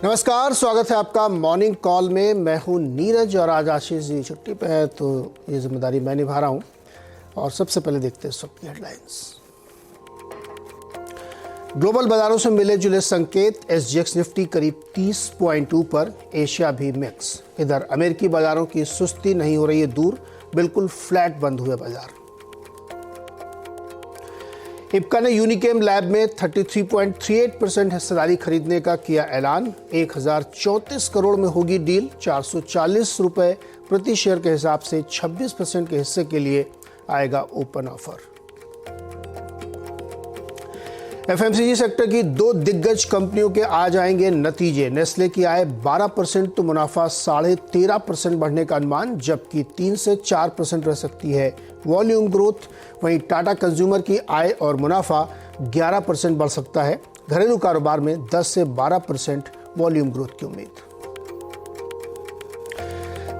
नमस्कार, स्वागत है आपका मॉर्निंग कॉल में। मैं हूं नीरज और आज आशीष जी छुट्टी पे है तो ये जिम्मेदारी मैं निभा रहा हूं। और सबसे पहले देखते हैं इस वक्त की हेडलाइंस। ग्लोबल बाजारों से मिले जुले संकेत, एसजीएक्स निफ्टी करीब 30 पॉइंट ऊपर, एशिया भी मिक्स। इधर अमेरिकी बाजारों की सुस्ती नहीं हो रही है दूर, बिल्कुल फ्लैट बंद हुए बाजार। इप्का ने यूनिकेम लैब में 33.38% हिस्सेदारी खरीदने का किया ऐलान। 1034 करोड़ में होगी डील। 440 रुपए प्रति शेयर के हिसाब से 26% के हिस्से के लिए आएगा ओपन ऑफर। एफएमसीजी सेक्टर की दो दिग्गज कंपनियों के आज आएंगे नतीजे। नेस्ले की आय 12% तो मुनाफा 13.5% बढ़ने का अनुमान, जबकि 3 से 4% रह सकती है वॉल्यूम ग्रोथ। वहीं टाटा कंज्यूमर की आय और मुनाफा 11% बढ़ सकता है। घरेलू कारोबार में 10 से 12% वॉल्यूम ग्रोथ की उम्मीद।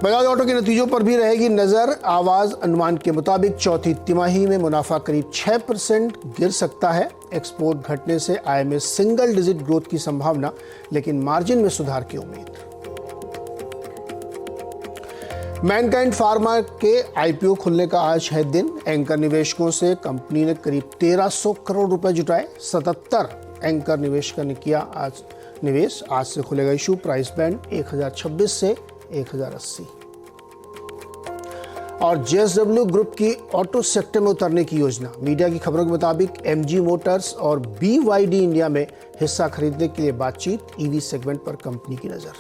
बजाज ऑटो के नतीजों पर भी रहेगी नजर। आवाज अनुमान के मुताबिक चौथी तिमाही में मुनाफा करीब 6% गिर सकता है। एक्सपोर्ट घटने से आय में सिंगल डिजिट ग्रोथ की संभावना, लेकिन मार्जिन में सुधार की उम्मीद। मैनकाइंड फार्मा के आईपीओ खुलने का आज है दिन। एंकर निवेशकों से कंपनी ने करीब 1300 करोड़ रुपए जुटाए। 77 एंकर निवेशकों ने किया आज निवेश। आज से खुलेगा इशू। प्राइस बैंड 1026 से 1080। और जेएसडब्ल्यू ग्रुप की ऑटो सेक्टर में उतरने की योजना। मीडिया की खबरों के मुताबिक एमजी मोटर्स और बीवाईडी इंडिया में हिस्सा खरीदने के लिए बातचीत। ईवी सेगमेंट पर कंपनी की नजर।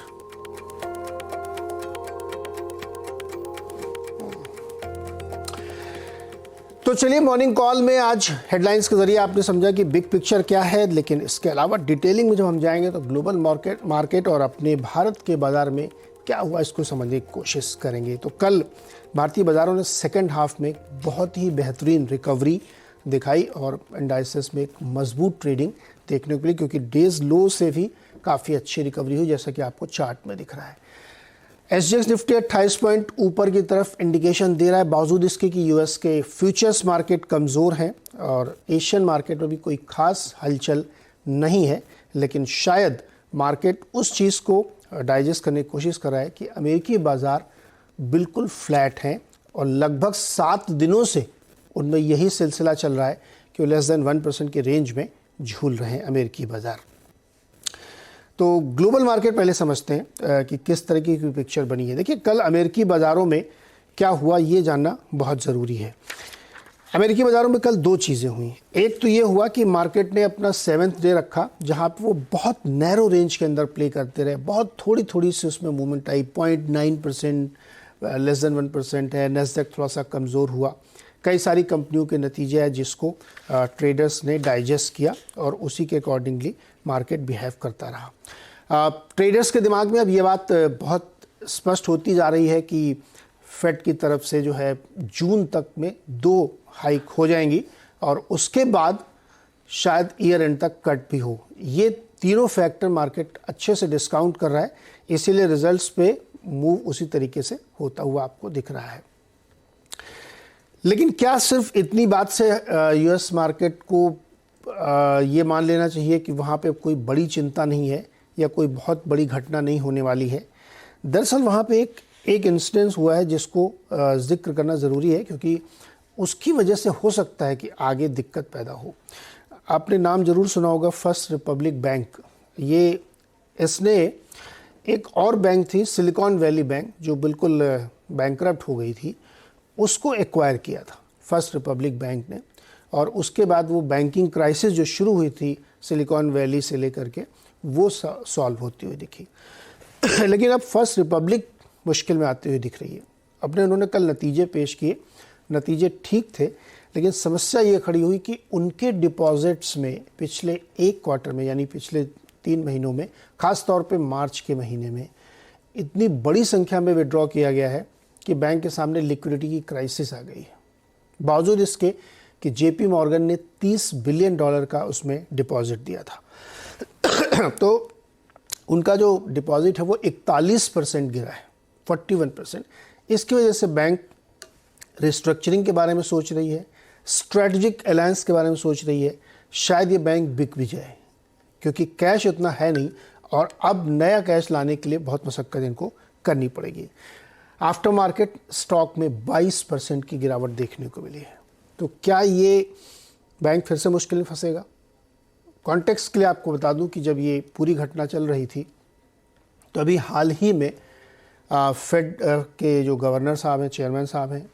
तो चलिए, मॉर्निंग कॉल में आज हेडलाइंस के जरिए आपने समझा कि बिग पिक्चर क्या है, लेकिन इसके अलावा डिटेलिंग में जब हम जाएंगे तो ग्लोबल मार्केट और अपने भारत के बाजार में क्या हुआ इसको समझने की कोशिश करेंगे। तो कल भारतीय बाजारों ने सेकंड हाफ में बहुत ही बेहतरीन रिकवरी दिखाई और इंडाइसेस में एक मजबूत ट्रेडिंग देखने को मिली, क्योंकि डेज लो से भी काफ़ी अच्छी रिकवरी हुई, जैसा कि आपको चार्ट में दिख रहा है। एसजीएक्स निफ्टी 28 पॉइंट ऊपर की तरफ इंडिकेशन दे रहा है, बावजूद इसके कि यूएस के फ्यूचर्स मार्केट कमज़ोर हैं और एशियन मार्केट में भी कोई खास हलचल नहीं है। लेकिन शायद मार्केट उस चीज़ को डाइजेस्ट करने की कोशिश कर रहा है कि अमेरिकी बाज़ार बिल्कुल फ्लैट हैं और लगभग 7 दिनों से उनमें यही सिलसिला चल रहा है कि वो लेस देन 1% के रेंज में झूल रहे हैं अमेरिकी बाज़ार। तो ग्लोबल मार्केट पहले समझते हैं कि किस तरह की पिक्चर बनी है। देखिए, कल अमेरिकी बाज़ारों में क्या हुआ ये जानना बहुत ज़रूरी है। अमेरिकी बाज़ारों में कल दो चीज़ें हुई। एक तो ये हुआ कि मार्केट ने अपना 7th डे रखा, जहाँ पर वो बहुत नैरो रेंज के अंदर प्ले करते रहे। बहुत थोड़ी थोड़ी सी उसमें मूवमेंट आई। 0.9%, लेस देन 1% है। नेस्डैक थोड़ा सा कमज़ोर हुआ। कई सारी कंपनियों के नतीजे हैं जिसको ट्रेडर्स ने डाइजेस्ट किया और उसी के अकॉर्डिंगली मार्केट बिहेव करता रहा। ट्रेडर्स के दिमाग में अब ये बात बहुत स्पष्ट होती जा रही है कि फेड की तरफ से जो है जून तक में 2 हाइक हो जाएंगी और उसके बाद शायद ईयर एंड तक कट भी हो। ये तीनों फैक्टर मार्केट अच्छे से डिस्काउंट कर रहा है, इसीलिए रिजल्ट्स पे मूव उसी तरीके से होता हुआ आपको दिख रहा है। लेकिन क्या सिर्फ इतनी बात से यूएस मार्केट को ये मान लेना चाहिए कि वहाँ पे कोई बड़ी चिंता नहीं है या कोई बहुत बड़ी घटना नहीं होने वाली है? दरअसल वहाँ पे एक इंसिडेंस हुआ है जिसको जिक्र करना ज़रूरी है, क्योंकि उसकी वजह से हो सकता है कि आगे दिक्कत पैदा हो। आपने नाम ज़रूर सुना होगा, फर्स्ट रिपब्लिक बैंक। इसने एक और बैंक थी सिलिकॉन वैली बैंक, जो बिल्कुल बैंकरप्ट हो गई थी, उसको एक्वायर किया था फर्स्ट रिपब्लिक बैंक ने। और उसके बाद वो बैंकिंग क्राइसिस जो शुरू हुई थी सिलिकॉन वैली से लेकर के, वो सॉल्व होती हुई दिखी। लेकिन अब फर्स्ट रिपब्लिक मुश्किल में आती हुई दिख रही है। उन्होंने कल नतीजे पेश किए, नतीजे ठीक थे, लेकिन समस्या ये खड़ी हुई कि उनके डिपॉजिट्स में पिछले एक क्वार्टर में, यानी पिछले 3 महीनों में, ख़ास तौर पे मार्च के महीने में इतनी बड़ी संख्या में विड्रॉ किया गया है कि बैंक के सामने लिक्विडिटी की क्राइसिस आ गई है। बावजूद इसके कि जेपी मॉर्गन ने $30 बिलियन का उसमें डिपॉजिट दिया था तो उनका जो डिपॉजिट है वो 41% गिरा है, 41%। इसकी वजह से बैंक रिस्ट्रक्चरिंग के बारे में सोच रही है, स्ट्रेटजिक अलायंस के बारे में सोच रही है। शायद ये बैंक बिक भी जाए, क्योंकि कैश इतना है नहीं और अब नया कैश लाने के लिए बहुत मशक्कत इनको करनी पड़ेगी। आफ्टर मार्केट स्टॉक में 22% की गिरावट देखने को मिली है। तो क्या ये बैंक फिर से मुश्किल में फंसेगा? कॉन्टेक्स्ट के लिए आपको बता दूं कि जब ये पूरी घटना चल रही थी तो अभी हाल ही में फेड के जो गवर्नर साहब हैं, चेयरमैन साहब हैं,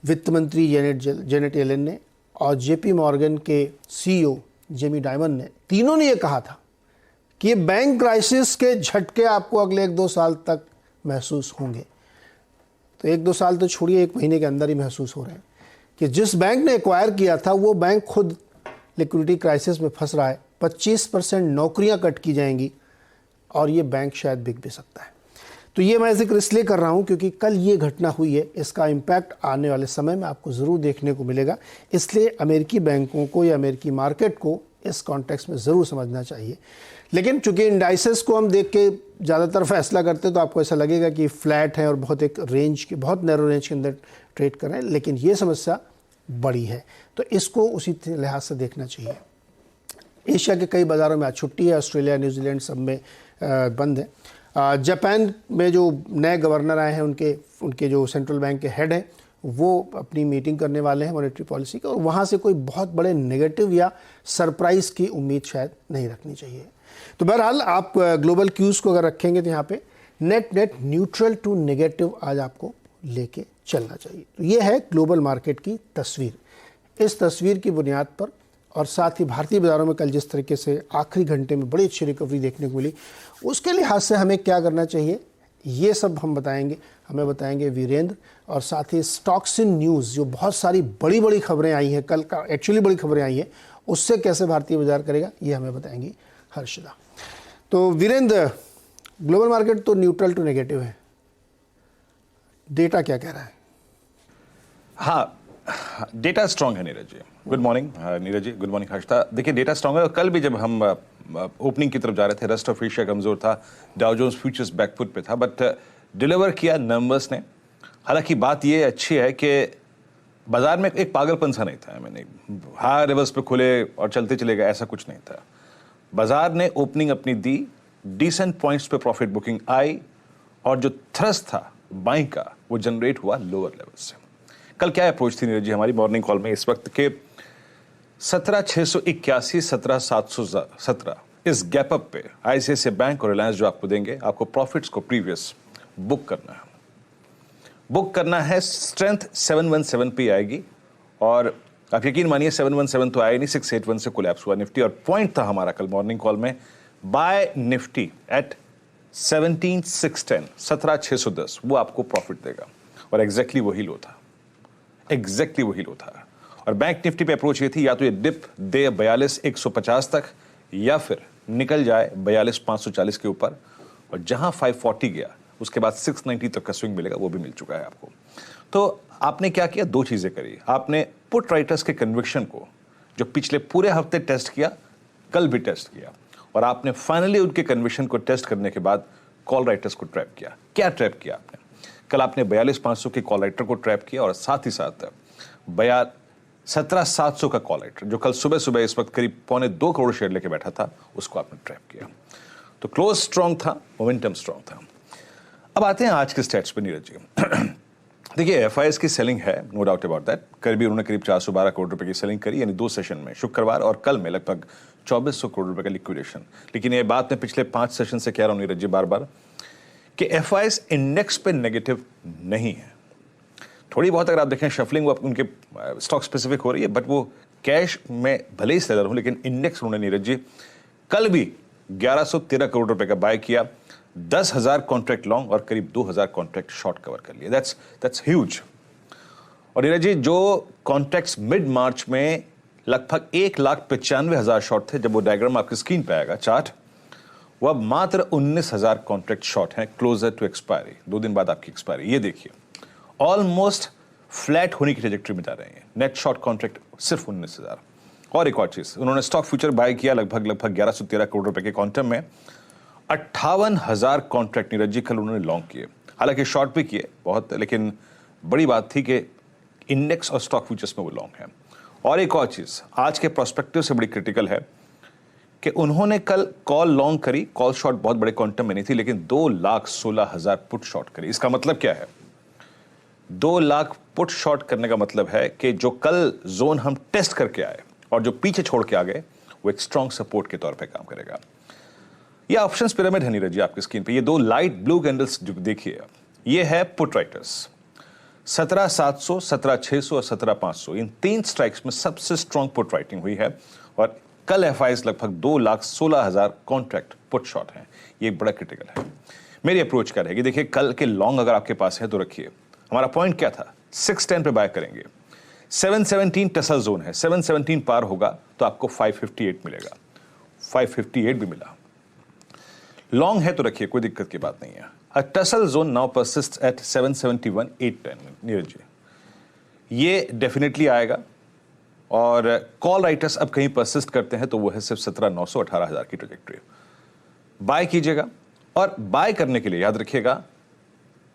वित्त मंत्री जेनेट येलेन ने और जेपी मॉर्गन के सीईओ जेमी डायमन ने, तीनों ने ये कहा था कि बैंक क्राइसिस के झटके आपको अगले 1-2 साल तक महसूस होंगे। तो 1-2 साल तो छोड़िए, 1 महीने के अंदर ही महसूस हो रहे हैं कि जिस बैंक ने एक्वायर किया था वो बैंक खुद लिक्विडिटी क्राइसिस में फंस रहा है। 25% नौकरियां कट की जाएंगी और ये बैंक शायद बिक भी सकता है। तो ये मैं जिक्र इसलिए कर रहा हूँ क्योंकि कल ये घटना हुई है, इसका इम्पैक्ट आने वाले समय में आपको ज़रूर देखने को मिलेगा। इसलिए अमेरिकी बैंकों को या अमेरिकी मार्केट को इस कॉन्टेक्स्ट में ज़रूर समझना चाहिए। लेकिन चूंकि इंडाइसेस को हम देख के ज़्यादातर फैसला करते हैं तो आपको ऐसा लगेगा कि फ्लैट है और बहुत एक रेंज के, बहुत नैरो रेंज के अंदर ट्रेड कर रहे हैं, लेकिन ये समस्या बड़ी है। तो इसको उसी लिहाज से देखना चाहिए। एशिया के कई बाज़ारों में आज छुट्टी है, ऑस्ट्रेलिया, न्यूजीलैंड सब में बंद है। जापान में जो नए गवर्नर आए हैं, उनके जो सेंट्रल बैंक के हेड हैं, वो अपनी मीटिंग करने वाले हैं मॉनेटरी पॉलिसी का, और वहाँ से कोई बहुत बड़े नेगेटिव या सरप्राइज़ की उम्मीद शायद नहीं रखनी चाहिए। तो बहरहाल आप ग्लोबल क्यूज़ को अगर रखेंगे तो यहाँ पे नेट न्यूट्रल टू नेगेटिव आज आपको लेके चलना चाहिए। तो ये है ग्लोबल मार्केट की तस्वीर। इस तस्वीर की बुनियाद पर और साथ ही भारतीय बाज़ारों में कल जिस तरीके से आखिरी घंटे में बड़ी अच्छी रिकवरी देखने को मिली, उसके लिहाज से हमें क्या करना चाहिए, ये सब हमें बताएंगे वीरेंद्र। और साथ ही स्टॉक्स इन न्यूज़, जो बहुत सारी बड़ी खबरें आई हैं, कल का एक्चुअली बड़ी खबरें आई हैं, उससे कैसे भारतीय बाजार करेगा ये हमें बताएंगी हर्षदा। तो वीरेंद्र, ग्लोबल मार्केट तो न्यूट्रल टू नेगेटिव है, डेटा क्या कह रहा है? हाँ, डेटा स्ट्रांग है Neeraj ji. Good morning Neeraj ji, good morning Harshada. देखिए डेटा स्ट्रांग है, और कल भी जब हम ओपनिंग की तरफ जा रहे थे, रेस्ट ऑफ एशिया कमजोर था, डाउ जोन्स फ्यूचर्स बैकफुट पे था, बट डिलीवर किया नंबर्स ने। हालांकि बात ये अच्छी है कि बाजार में एक पागलपन सा नहीं था। मैंने हाई लेवल्स पे खुले और चलते चले गए, ऐसा कुछ नहीं था। बाजार ने ओपनिंग अपनी दी, डिसेंट पॉइंट्स पे प्रॉफिट बुकिंग आई, और जो थ्रस्ट था बाइंग का वो जनरेट हुआ लोअर लेवल से। कल क्या अप्रोच थी नीरज जी हमारी मॉर्निंग कॉल में? इस वक्त के 17,681, 17,717 इस गैप अप पे आईसीआईसीआई बैंक और रिलायंस जो आपको देंगे, आपको प्रॉफिट्स को प्रीवियस बुक करना है। स्ट्रेंथ 717 पे आएगी, और आप यकीन मानिए 717 तो आया नहीं, 681 से कोलैप्स हुआ निफ्टी। और पॉइंट था हमारा कल मॉर्निंग कॉल में, बाय निफ्टी एट 17,610, 17,610, वो आपको प्रॉफिट देगा। और एग्जैक्टली वही लो था, और बैंक निफ्टी पे अप्रोच ये थी, या तो ये डिप दे 42,150 तक, या फिर निकल जाए 42,540 के ऊपर, और जहां 540 गया उसके बाद 690 तक का स्विंग मिलेगा, वो भी मिल चुका है आपको। तो आपने क्या किया? 2 चीजें करी। आपने पुट राइटर्स के कन्विक्शन को, जो पिछले पूरे हफ्ते टेस्ट किया, कल भी टेस्ट किया, और आपने फाइनली उनके कन्विक्शन को टेस्ट करने के बाद कॉल राइटर्स को ट्रैप किया। क्या ट्रैप किया आपने? कल आपने 42,500 के कॉल राइटर को ट्रैप किया, और साथ ही साथ 17,700 का कॉल राइटर जो कल सुबह इस वक्त करीब 2.25 करोड़ शेयर लेके बैठा था, उसको आपने ट्रैप किया। तो क्लोज स्ट्रांग था, मोमेंटम स्ट्रांग था। अब आते हैं आज के स्टैट्स पे नीरज जी। देखिए एफआईएस की सेलिंग है, नो डाउट अबाउट दैट। उन्होंने करीब 412 करोड़ रुपए की सेलिंग करी, यानी 2 सेशन में, शुक्रवार और कल में लगभग 2400 करोड़ रुपए का लिक्विडेशन। लेकिन ये बात मैं पिछले 5 सेशन से कह रहा हूं नीरज जी बार बार, कि एफआईएस इंडेक्स पे नेगेटिव नहीं है। थोड़ी बहुत अगर आप देखें शफलिंग वो उनके स्टॉक स्पेसिफिक हो रही है, बट वो कैश में भले ही सेलर हूं, लेकिन इंडेक्स उन्होंने नीरज जी कल भी 1113 करोड़ रुपए का बाय किया, 10,000 कॉन्ट्रैक्ट लॉन्ग और करीब 2,000 कॉन्ट्रैक्ट शॉर्ट कवर कर लिए। That's huge. और नीरज जी जो कॉन्ट्रैक्ट्स मिड मार्च में लगभग 1,95,000 शॉर्ट थे, जब वो डायग्राम आपकी स्क्रीन पे आएगा चार्ट, वो अब मात्र 19,000 कॉन्ट्रैक्ट शॉर्ट हैं, क्लोजर टू एक्सपायरी, 2 दिन बाद आपकी एक्सपायरी। ये देखिए ऑलमोस्ट फ्लैट होने की ट्रेजेक्टरी में जा रहे हैं। नेट शॉर्ट कॉन्ट्रैक्ट सिर्फ 19,000। और एक और चीज, उन्होंने स्टॉक फ्यूचर बाय किया लगभग 1113 करोड़ रुपए के क्वांटम में, 58,000 कॉन्ट्रैक्ट नीरज जी कल उन्होंने लॉन्ग किए। हालांकि शॉर्ट भी किए बहुत, लेकिन बड़ी बात थी कि इंडेक्स और स्टॉक फ्यूचर्स में वो लॉन्ग है। और एक और चीज आज के प्रोस्पेक्टिव से बड़ी क्रिटिकल है कि उन्होंने कल कॉल लॉन्ग करी, कॉल शॉर्ट बहुत बड़े क्वांटम में नहीं थी, लेकिन 2,16,000 पुट शॉर्ट करी। इसका मतलब क्या है? 2 लाख पुट शॉर्ट करने का मतलब है कि जो कल जोन हम टेस्ट करके आए और जो पीछे छोड़ के आ गए, वो एक स्ट्रॉन्ग सपोर्ट के तौर पे काम करेगा। ये ऑप्शंस पिरामिड है नीरज जी आपकी स्क्रीन पे। ये 2 लाइट ब्लू कैंडल्स जो देखिए, ये है पुट राइटर्स 17,700, 17,600 और 17,500। इन 3 स्ट्राइक्स में सबसे स्ट्रॉन्ग पुट राइटिंग हुई है और कल एफआईज लगभग 2,16,000 कॉन्ट्रैक्ट पुट शॉर्ट हैं। ये बड़ा क्रिटिकल है। मेरी अप्रोच क्या रहेगी? देखिए, कल के लॉन्ग अगर आपके पास है तो रखिए। हमारा पॉइंट क्या था? 610 पे बाय करेंगे। 717 टसल जोन है, 717 पार होगा तो आपको 558 मिलेगा। 558 भी मिला। लॉन्ग है तो रखिए, कोई दिक्कत की बात नहीं है। A tussle zone now persist at 771,810 Neeraj ji, ये डेफिनेटली आएगा। और कॉल राइटर्स अब कहीं परसिस्ट करते हैं तो वो है सिर्फ 17,900, 18,000 की ट्रैजेक्टरी। बाय कीजिएगा और बाय करने के लिए याद रखिएगा,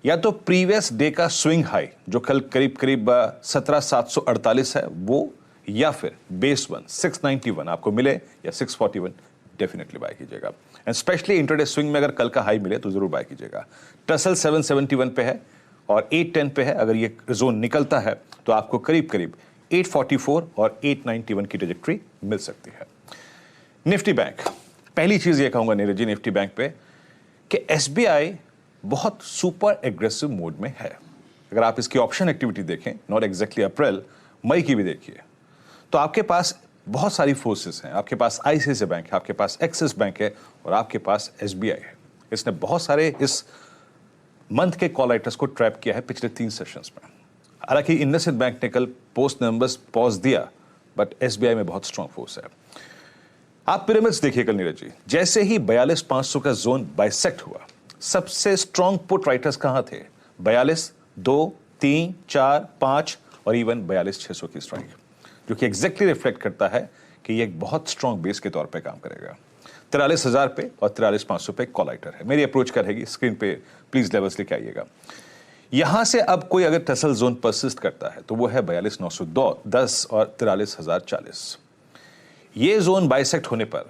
या तो प्रीवियस डे का स्विंग हाई जो कल करीब करीब 17,748 है वो, या फिर बेस वन 691 आपको मिले या 641, डेफिनेटली बाय कीजिएगा। एंड स्पेशली इंटरडे स्विंग में अगर कल का हाई मिले तो जरूर बाय कीजिएगा। टसल 771 पे है और 810 पे है। अगर ये जोन निकलता है तो आपको करीब करीब 844 और 891 की ट्रैजेक्टरी मिल सकती है। निफ्टी बैंक, पहली चीज ये कहूंगा नीरज जी निफ्टी बैंक पे कि एसबीआई बहुत सुपर एग्रेसिव मोड में है। अगर आप इसकी ऑप्शन एक्टिविटी देखें, नॉट एग्जैक्टली अप्रैल, मई की भी देखिए, तो आपके पास बहुत सारी फोर्सेस हैं। आपके पास आईसीआईसीआई बैंक है, आपके पास एक्सिस बैंक है और आपके पास एसबीआई है। इसने बहुत सारे इस मंथ के कॉल राइटर्स को ट्रैप किया है पिछले 3 सेशंस में। हालांकि इंडसइंड बैंक ने कल पोस्ट नंबर्स पॉज दिया, बट एसबीआई में बहुत स्ट्रांग फोर्स है। आप पिरामिड्स देखिए कल नीरज जी, जैसे ही 42,500 का जोन बाइसेक्ट हुआ, सबसे स्ट्रांग पुट राइटर्स कहां थे? 42, 2, 3, 4, 5 और इवन 42,600 की स्ट्राइक, जो कि एग्जैक्टली रिफ्लेक्ट करता है कि ये एक बहुत स्ट्रांग बेस के तौर पे काम करेगा। 43,000 पे और 43,500 पे कॉल राइटर है। मेरी अप्रोच क्या रहेगी? स्क्रीन पे प्लीज लेवल्स लेके आइएगा। यहां से अब कोई अगर टसल जोन परसिस्ट करता है तो वो है 42,910 और 43,040। ये जोन बाइसेक्ट होने पर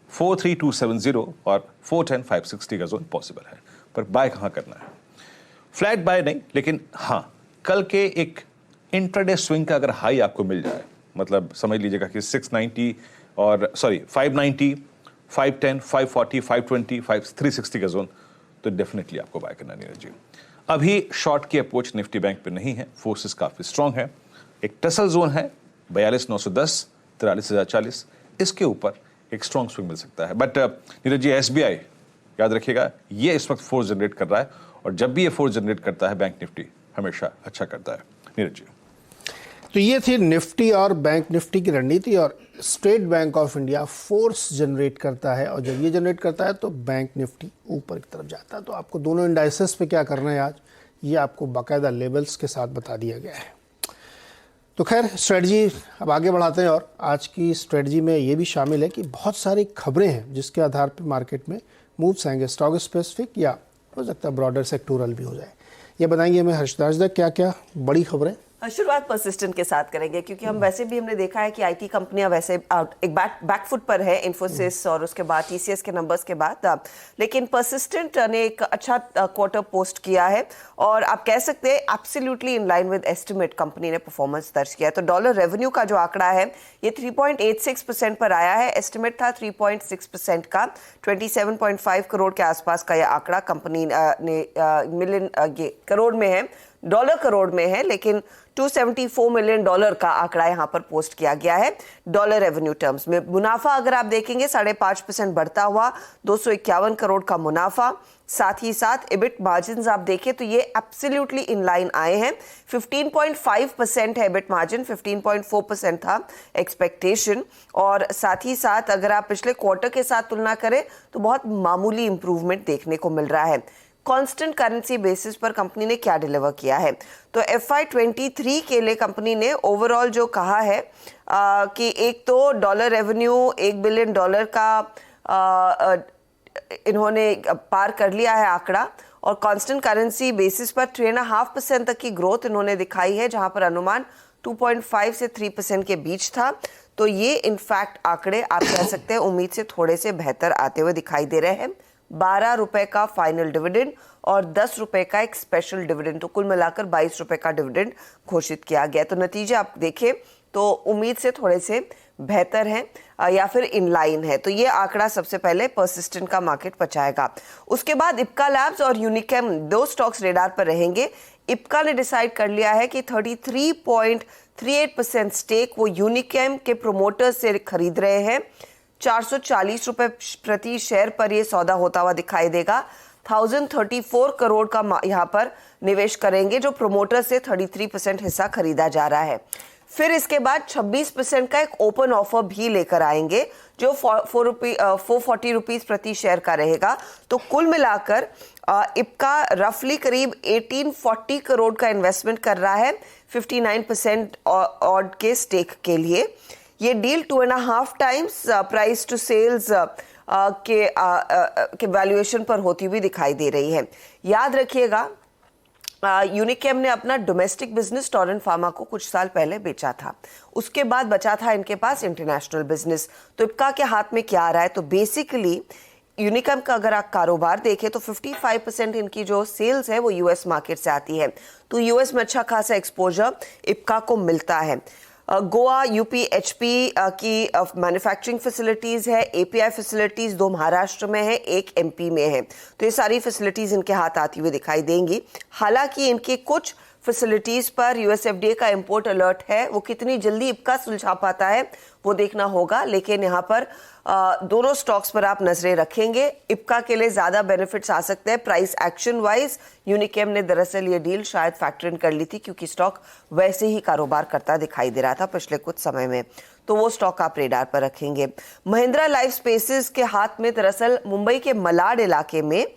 43270 और 410,560 का जोन पॉसिबल है, पर बाय कहां करना है? फ्लैट बाय नहीं, लेकिन हां, कल के एक इंट्राडे स्विंग का अगर हाई आपको मिल जाए, मतलब समझ लीजिएगा कि 690 और 590, 510, 540, 520, 360 का जोन, तो डेफिनेटली आपको बाय करना नीरज जी। अभी शॉर्ट की अप्रोच निफ्टी बैंक पे नहीं है, फोर्सेस काफी स्ट्रांग है। एक टसल जोन है 42,910, 43,040, इसके ऊपर एक स्ट्रांग स्विंग मिल सकता है। बट नीरज जी, एसबीआई याद रखिएगा, ये इस वक्त फोर्स जनरेट कर रहा है और जब भी ये फोर्स जनरेट करता है बैंक निफ्टी हमेशा अच्छा करता है नीरज जी। तो ये थी निफ्टी और बैंक निफ्टी की रणनीति। और state bank of India force generate करता है और जब ये जनरेट करता है तो बैंक निफ्टी ऊपर की तरफ जाता है। तो आपको दोनों इंडाइसेस पे क्या करना है आज, ये आपको बाकायदा लेवल्स के साथ बता दिया गया है। तो खैर, स्ट्रेटजी अब आगे बढ़ाते हैं और आज की स्ट्रेटजी में ये भी शामिल है कि बहुत सारी खबरें हैं जिसके आधार पर मार्केट में मूव्स आएंगे, स्टॉक स्पेसिफिक या हो सकता है ब्रॉडर सेक्टोरल भी हो जाए। ये बताएंगे हमें हर्षदास दा, क्या क्या बड़ी खबरें? शुरुआत परसिस्टेंट के साथ करेंगे क्योंकि हम वैसे भी हमने देखा है कि आईटी कंपनियां वैसे एक बैकफुट पर है, इन्फोसिस और उसके बाद टीसीएस के नंबर्स के बाद, लेकिन परसिस्टेंट ने एक अच्छा क्वार्टर पोस्ट किया है और आप कह सकते हैं absolutely in line with estimate company ने परफॉर्मेंस दर्ज किया है। तो डॉलर रेवेन्यू का जो आंकड़ा है ये 3.86% पर आया है, एस्टिमेट था 3.6% का। 27.5 करोड़ के आसपास का यह आंकड़ा कंपनी ने मिलियन ये करोड़ में है, डॉलर करोड़ में है, लेकिन $274 मिलियन का आंकड़ा यहां पर पोस्ट किया गया है डॉलर रेवेन्यू टर्म्स में। मुनाफा अगर आप देखेंगे 5.5% बढ़ता हुआ 251 करोड़ का मुनाफा। साथ ही साथ एबिट मार्जिन आप देखें तो ये एब्सोल्युटली इन लाइन आए हैं। 15.5% है एबिट मार्जिन, 15.4% था एक्सपेक्टेशन। और साथ ही साथ अगर आप पिछले क्वार्टर के साथ तुलना करें तो बहुत मामूली इंप्रूवमेंट देखने को मिल रहा है। कांस्टेंट करेंसी बेसिस पर कंपनी ने क्या डिलीवर किया है, तो FY23 के लिए कंपनी ने ओवरऑल जो कहा है कि एक तो डॉलर रेवेन्यू $1 बिलियन का इन्होंने पार कर लिया है आंकड़ा, और कांस्टेंट करेंसी बेसिस पर 3.5% तक की ग्रोथ इन्होंने दिखाई है, जहां पर अनुमान 2.5 से 3% के बीच था। तो ये इनफैक्ट आंकड़े आप कह सकते हैं उम्मीद से थोड़े से बेहतर आते हुए दिखाई दे रहे हैं। 12 रुपए का फाइनल डिविडेंड और 10 रुपए का एक स्पेशल डिविडेंड, तो कुल मिलाकर 22 रुपए का डिविडेंड घोषित किया गया। तो नतीजे आप देखें तो उम्मीद से थोड़े से बेहतर हैं या फिर इन लाइन है। तो ये आंकड़ा सबसे पहले परसिस्टेंट का मार्केट बचाएगा। उसके बाद इप्का लैब्स और यूनिकेम 2 स्टॉक्स रेडार पर रहेंगे। इप्का ने डिसाइड कर लिया है कि 33.38% स्टेक वो यूनिकेम के प्रोमोटर्स से खरीद रहे हैं। 440 रुपए प्रति शेयर पर यह सौदा होता हुआ दिखाई देगा। 1034 करोड़ का यहाँ पर निवेश करेंगे, जो प्रोमोटर से 33% हिस्सा खरीदा जा रहा है। फिर इसके बाद 26% का एक ओपन ऑफर भी लेकर आएंगे, जो 440 रुपीज प्रति शेयर का रहेगा। तो कुल मिलाकर इप्का रफली करीब 1840 करोड़ का इन्वेस्टमेंट कर रहा है 59% ऑड के स्टेक के लिए। ये deal 2.5 times price to sales के वैल्यूएशन पर होती हुई दिखाई दे रही है। याद रखिएगा, यूनिकेम ने अपना डोमेस्टिक बिजनेस टोरेंट फार्मा को कुछ साल पहले बेचा था, उसके बाद बचा था इनके पास इंटरनेशनल बिजनेस। तो इप्का के हाथ में क्या आ रहा है? तो बेसिकली यूनिकेम का अगर आप कारोबार देखें तो 55% इनकी जो सेल्स है वो यूएस मार्केट से आती है। तो यूएस में अच्छा खासा एक्सपोजर इप्का को मिलता है। गोवा, यूपी, एचपी की मैन्युफैक्चरिंग फैसिलिटीज है, एपीआई फैसिलिटीज 2 महाराष्ट्र में है, 1 एमपी में है। तो ये सारी फैसिलिटीज इनके हाथ आती हुई दिखाई देंगी। हालांकि इनके कुछ फैसिलिटीज पर यूएसएफडीए का इंपोर्ट अलर्ट है, वो कितनी जल्दी इप्का सुलझा पाता है वो देखना होगा। लेकिन यहाँ पर दोनों स्टॉक्स पर आप नजरें रखेंगे। इप्का के लिए ज्यादा बेनिफिट्स आ सकते हैं प्राइस एक्शन वाइज। यूनिकेम ने दरअसल ये डील शायद फैक्टर इन कर ली थी, क्योंकि स्टॉक वैसे ही कारोबार करता दिखाई दे रहा था पिछले कुछ समय में। तो वो स्टॉक आप रेडार पर रखेंगे। महिंद्रा लाइफ स्पेसेस के हाथ में दरअसल मुंबई के मलाड इलाके में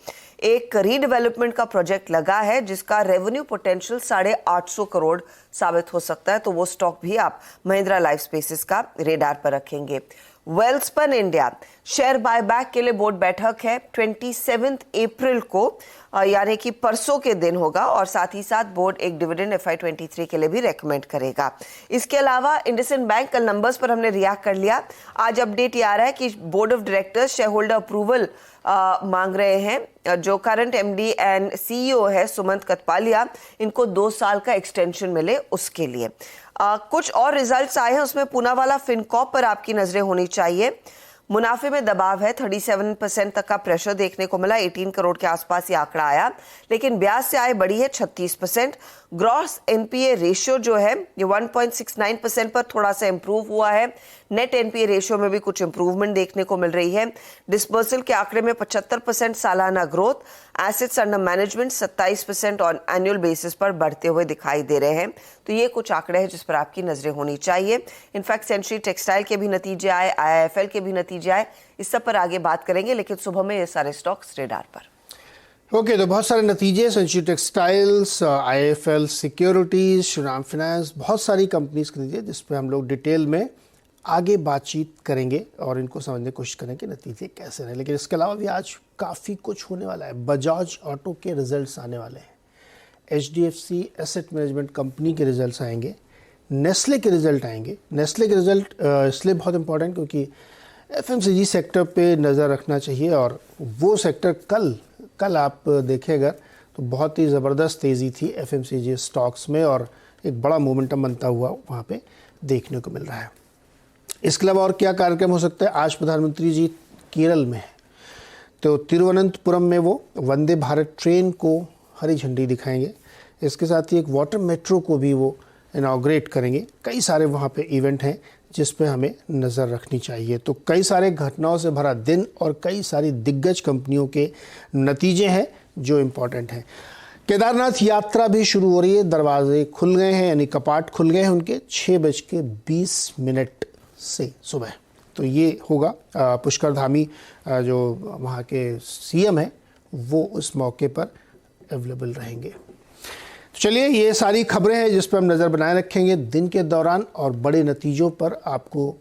एक रीडेवलपमेंट का प्रोजेक्ट लगा है, जिसका रेवेन्यू पोटेंशियल 850 करोड़ साबित हो सकता है। तो वो स्टॉक भी आप महिंद्रा लाइफ स्पेसेस का रेडार पर रखेंगे। वेल्सपन इंडिया शेयर बायबैक के लिए बोर्ड बैठक है 27 अप्रैल को, यानी कि परसों के दिन होगा, और साथ ही साथ बोर्ड एक डिविडेंड FY23 के लिए भी रेकमेंड करेगा। इसके अलावा इंडसइंड बैंक कल नंबर्स पर हमने रिएक्ट कर लिया। आज अपडेट ये आ रहा है कि board of directors share holder approval मांग रहे हैं। जो करंट एमडी एंड सीईओ है सुमंत कतपालिया, इनको 2 साल का एक्सटेंशन मिले उसके लिए। कुछ और रिजल्ट्स आए हैं, उसमें पूनावाला फिनकॉर्प पर आपकी नजरें होनी चाहिए। मुनाफे में दबाव है, 37% तक का प्रेशर देखने को मिला, 18 करोड़ के आसपास ये आंकड़ा आया। लेकिन ब्याज से आय बढ़ी है 36%। ग्रॉस एनपीए रेशियो जो है ये 1.69% पर थोड़ा सा इंप्रूव हुआ है। नेट एनपीए रेशियो में भी कुछ इंप्रूवमेंट देखने को मिल रही है। डिस्बर्सल के आंकड़े में 75% सालाना growth. Assets under management 27% on annual basis पर बढ़ते हुए दिखाई दे रहे हैं। तो ये कुछ आंकड़े हैं जिस पर आपकी नजरें होनी चाहिए। इनफैक्ट सेंचुरी टेक्सटाइल के भी नतीजे आए, IIFL के भी नतीजे आए, इस सब पर आगे बात करेंगे। लेकिन सुबह में ये सारे स्टॉक्स रेडार पर। ओके, तो बहुत सारे नतीजे, Century Textiles, IIFL Securities, Shriram Finance, बहुत सारी कंपनीज के नतीजे, जिस पर हम लोग डिटेल में आगे बातचीत करेंगे और इनको समझने की कोशिश करेंगे नतीजे कैसे रहे। लेकिन इसके अलावा भी आज काफ़ी कुछ होने वाला है। बजाज ऑटो के रिजल्ट्स आने वाले हैं, HDFC एसेट मैनेजमेंट कंपनी के रिजल्ट्स आएंगे, नेस्ले के रिजल्ट आएंगे। नेस्ले के रिजल्ट इसलिए बहुत इंपॉर्टेंट क्योंकि FMCG सेक्टर पे नज़र रखना चाहिए, और वो सेक्टर कल आप देखें अगर तो बहुत ही ज़बरदस्त तेज़ी थी FMCG स्टॉक्स में, और एक बड़ा मोमेंटम बनता हुआ वहाँ पे देखने को मिल रहा है। इसके अलावा और क्या कार्यक्रम हो सकता है? आज प्रधानमंत्री जी केरल में हैं, तो तिरुवनंतपुरम में वो वंदे भारत ट्रेन को हरी झंडी दिखाएंगे। इसके साथ ही एक वाटर मेट्रो को भी वो इनॉग्रेट करेंगे। कई सारे वहाँ पे इवेंट हैं जिस पे हमें नज़र रखनी चाहिए। तो कई सारे घटनाओं से भरा दिन और कई सारी दिग्गज कंपनियों के नतीजे हैं जो इम्पोर्टेंट हैं। केदारनाथ यात्रा भी शुरू हो रही है, दरवाजे खुल गए हैं, यानी कपाट खुल गए हैं उनके 6:20 से सुबह। तो ये होगा पुष्कर धामी जो वहाँ के CM हैं वो उस मौके पर अवेलेबल रहेंगे। चलिए, ये सारी खबरें हैं जिस पर हम नज़र बनाए रखेंगे दिन के दौरान, और बड़े नतीजों पर आपको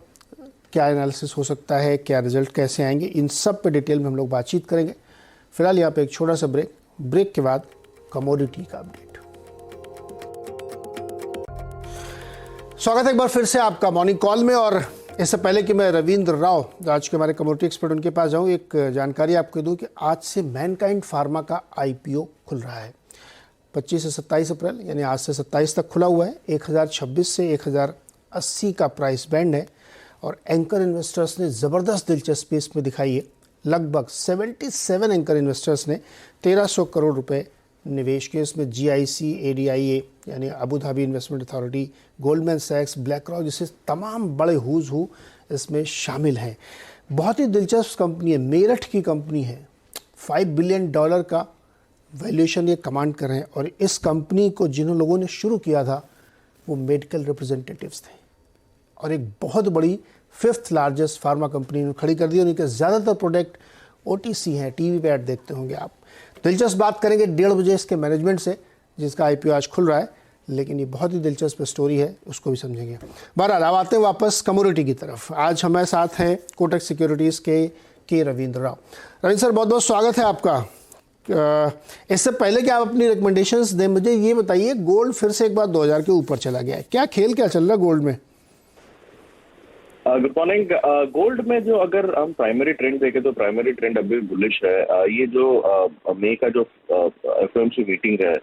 क्या एनालिसिस हो सकता है, क्या रिजल्ट कैसे आएंगे, इन सब पे डिटेल में हम लोग बातचीत करेंगे। फिलहाल यहाँ पे एक छोटा सा ब्रेक के बाद कमोडिटी का अपडेट। स्वागत है एक बार फिर से आपका मॉर्निंग कॉल में, और इससे पहले कि मैं रविंद्र राव, जो आज के हमारे कमोडिटी एक्सपर्ट, उनके पास जाऊं, एक जानकारी आपको दूं कि आज से मैनकाइंड फार्मा का आईपीओ खुल रहा है। 25 से 27 अप्रैल, यानी आज से 27 तक खुला हुआ है। 1026 से 1080 का प्राइस बैंड है और एंकर इन्वेस्टर्स ने ज़बरदस्त दिलचस्पी इसमें दिखाई है। लगभग 77 एंकर इन्वेस्टर्स ने 1300 करोड़ रुपए निवेश किए। इसमें GIC, ADIA यानी Abu Dhabi investment authority, Goldman सैक्स, ब्लैक रॉक जैसे तमाम बड़े हुज हू इसमें शामिल हैं। बहुत ही दिलचस्प कंपनी है, मेरठ की कंपनी है। $5 बिलियन का वैल्यूएशन ये कमांड कर रहे हैं और इस कंपनी को जिन लोगों ने शुरू किया था वो मेडिकल रिप्रेजेंटेटिव्स थे और एक बहुत बड़ी 5th लार्जेस्ट फार्मा कंपनी ने खड़ी कर दी। उनके ज़्यादातर प्रोडक्ट OTC हैं, टीवी पे ऐड देखते होंगे आप। दिलचस्प बात करेंगे 1:30 बजे इसके मैनेजमेंट से, जिसका आईपीओ आज खुल रहा है, लेकिन ये बहुत ही दिलचस्प स्टोरी है, उसको भी समझेंगे। बहरहाल अब आते हैं वापस कमोडिटी की तरफ। आज हमारे साथ हैं कोटक सिक्योरिटीज़ के रविंद्र राव। रविंद्र सर, बहुत बहुत स्वागत है आपका। इससे पहले कि आप अपनी रिकमेंडेशंस दें, मुझे ये बताइए, गोल्ड फिर से एक बार 2000 के ऊपर चला गया है, क्या खेल क्या चल रहा है गोल्ड में? Good morning. गोल्ड में जो अगर हम प्राइमरी ट्रेंड देखें तो प्राइमरी ट्रेंड अभी बुलिश है। ये जो मई का जो FOMC मीटिंग है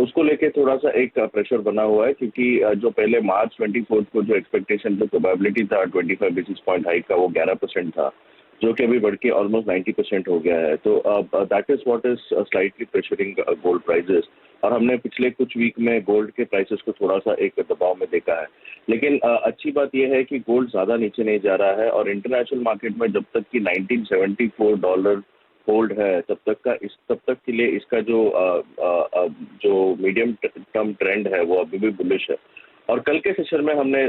उसको लेके थोड़ा सा एक प्रेशर बना हुआ है, क्योंकि जो पहले मार्च 24 को जो एक्सपेक्टेशन जो प्रोबेबिलिटी था 25 बेसिस पॉइंट हाइक का, वो 11% था, जो कि अभी बढ़ के ऑलमोस्ट 90% हो गया है। तो that is what is slightly pressuring gold prices. और हमने पिछले कुछ वीक में गोल्ड के प्राइसेस को थोड़ा सा एक दबाव में देखा है। लेकिन अच्छी बात यह है कि गोल्ड ज्यादा नीचे नहीं जा रहा है और इंटरनेशनल मार्केट में जब तक कि $1974 होल्ड है तब तक के लिए इसका जो मीडियम टर्म ट्रेंड है वो अभी भी बुलिश है। और कल के सेशन में हमने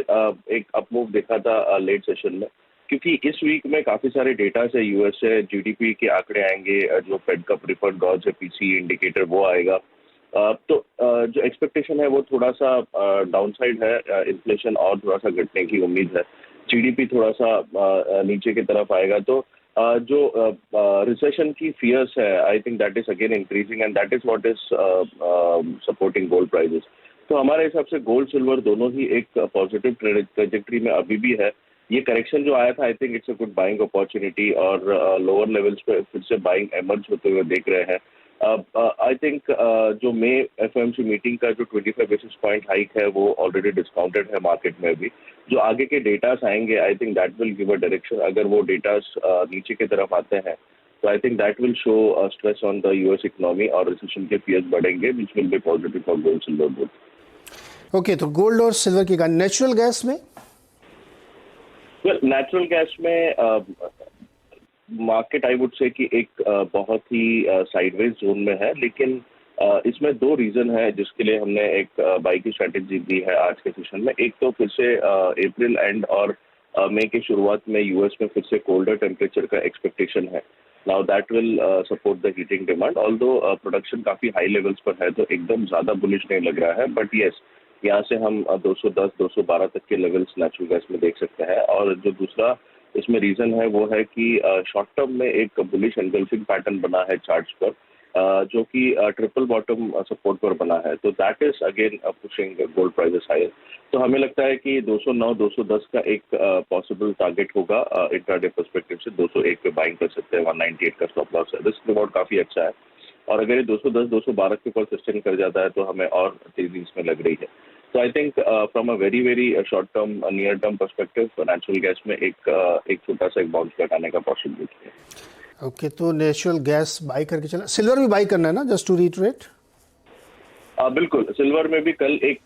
एक अपमूव देखा था लेट सेशन में, क्योंकि इस वीक में काफी सारे डेटा से यूएस से GDP के आंकड़े आएंगे, जो फेड का प्रीफर्ड गॉज है PCE इंडिकेटर वो आएगा। तो जो एक्सपेक्टेशन है वो थोड़ा सा डाउनसाइड है, इन्फ्लेशन और थोड़ा सा घटने की उम्मीद है, GDP थोड़ा सा नीचे की तरफ आएगा। तो जो रिसेशन की फियर्स है, I think that is again increasing and that is what is supporting gold prices. तो हमारे हिसाब से गोल्ड सिल्वर दोनों ही एक पॉजिटिव ट्रेजेक्टरी में अभी भी है। ये करेक्शन जो आया था, I think it's a good buying opportunity और लोअर लेवल्स पे फिर से बाइंग एमर्ज होते हुए देख रहे हैं। आई थिंक जो मई FOMC मीटिंग का जो 25 बेसिस पॉइंट हाइक है वो ऑलरेडी डिस्काउंटेड है मार्केट में भी। जो आगे के डेटास आएंगे, I think that will give a direction. अगर वो डेटास नीचे की तरफ आते हैं तो I think that will show stress on the US economy और रिसेशन के फियर्स बढ़ेंगे, which will be positive for gold silver both. Okay, तो गोल्ड और सिल्वर की नेचुरल गैस में नेचुरल गैस में मार्केट आई वुड से कि एक बहुत ही साइडवेज जोन में है, लेकिन इसमें दो रीजन है जिसके लिए हमने एक बाई की स्ट्रेटेजी दी है आज के सेशन में। एक तो फिर से अप्रैल एंड और मई की शुरुआत में यूएस में फिर से कोल्डर टेम्परेचर का एक्सपेक्टेशन है। Now that will support the heating demand, although production काफी हाई लेवल्स पर है तो एकदम ज्यादा बुलिश नहीं लग रहा है, बट यस यहाँ से हम 210-212 तक के लेवल्स नेचुरल गैस में देख सकते हैं। और जो दूसरा इसमें रीजन है वो है कि शॉर्ट टर्म में एक बुलिश एनगल्फिंग पैटर्न बना है चार्ट्स पर, जो कि ट्रिपल बॉटम सपोर्ट पर बना है। तो that is again pushing gold prices higher. तो हमें लगता है कि 209-210 का एक पॉसिबल टारगेट होगा इंट्राडे पर्सपेक्टिव से। 201 पे बाइंग कर सकते हैं, 198 का स्टॉप लॉस है, रिस्क रिवॉर्ड काफी अच्छा है। और अगर ये 210-212 के ऊपर सस्टेन कर जाता है तो हमें और तेजी इसमें लग रही है। तो I think from a very short term near term perspective natural gas में एक छोटा सा एक बाउंस बैक आने का पॉसिबिलिटी है। ओके, तो नेचुरल गैस बाई करके चला। सिल्वर भी बाई करना है ना, जस्ट टू रीइटरेट? बिल्कुल, सिल्वर में भी कल एक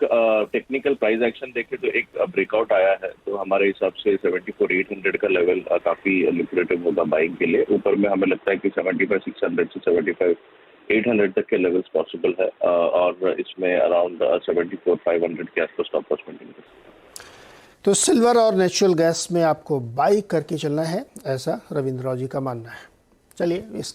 टेक्निकल प्राइस एक्शन देखे तो एक ब्रेकआउट आया है, तो हमारे हिसाब से 74,800 का लेवल काफी लिक्विडेटिव होगा बाइंग के लिए। ऊपर में हमें लगता है कि 75,600 से 75,800 तक के लेवल्स पॉसिबल है और इसमें अराउंड 74,500 के आसपास स्टॉप लॉस मेंटेन कर सकते हैं। तो सिल्वर और नेचुरल गैस में आपको बाई करके चलना है, ऐसा रविंद्र राव जी का मानना है। चलिए इस